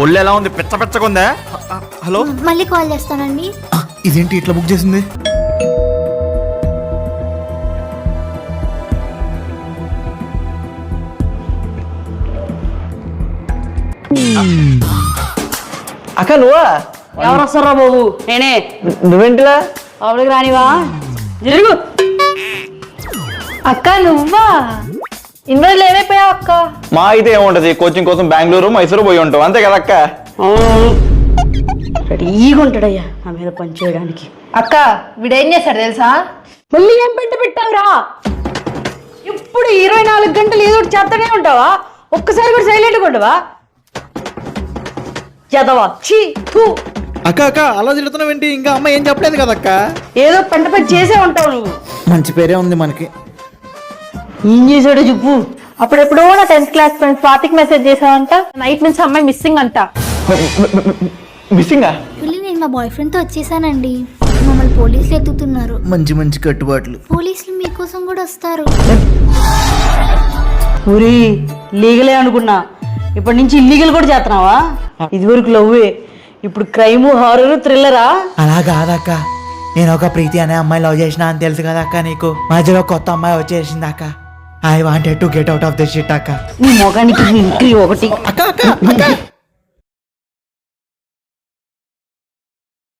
ఒళ్ళు ఎలా ఉంది? పిచ్చ పిచ్చగా ఉందా? హలో, మళ్ళీ కాల్ చేస్తానండి. ఇదేంటి ఇట్లా బుక్ చేసింది? అక్క నువ్వా? ఎవరు వస్తారా బాబు? నేనే. నువ్వేంటిలా? లోపలికి రానివా? జరుగు. అక్క నువ్వా? ఇన్ని రోజులు ఏమైపోయావు అక్క? మా అయితే ఏముంటది, కోచింగ్ కోసం బెంగళూరు మైసూరు పోయి ఉంటావు అంతే కదా అక్క. రెడీగా ఉంటాడయ్యా నా మీద పని చేయడానికి. అక్క వీడేం చేశాడు తెలుసా? మళ్ళీ ఏం పెంట పెట్టావురా? ఇప్పుడు 24 గంటలు ఏదో ఒకటి చేస్తూనే ఉంటావా? ఒక్కసారి కూడా సైలెంట్గా ఉండవా? చదవా చీ తూ. అక్క అక్క అలా తిడుతున్నావేంటి? ఇంకా అమ్మ ఏం చెప్పలేదు కదా అక్క. ఏదో పెంట పెట్టి చేసే ఉంటావు నువ్వు. మంచి పేరే ఉంది మనకి. ఏం చేశాడో చెప్పు. అప్పుడెప్పుడో నా 10th క్లాస్ ఫ్రెండ్ స్వాతికి మెసేజ్ చేసావంట. నైట్ నుంచి అమ్మాయి మిస్సింగ్ అంట. మిస్సింగా? నేను మా బాయ్ ఫ్రెండ్ తో వచ్చేసానండి. మమ్మల్ని పోలీసులు ఎత్తుతున్నారు. మంచి మంచి కట్టుబాట్లు. పోలీసులు మీకోసం కూడా వస్తారు. ఊరి లీగలే అనుకున్నా, ఇప్పటి నుంచి ఇల్లీగల్ కూడా చేస్తున్నావా? ఇదివరకు లవ్వే, ఇప్పుడు క్రైమ్, హారర్, థ్రిల్లరా? అలా కాదక్క, నేను ఒక ప్రీతి అనే అమ్మాయి లవ్ చేసిన అని తెలుసు కదా అక్క నీకు. మధ్యలో కొత్త అమ్మాయి వచ్చేసింది అక్క. I wanted to get out of this shit అక్క. నీ మొగానికి ఒకటి. అక్క అక్క అక్క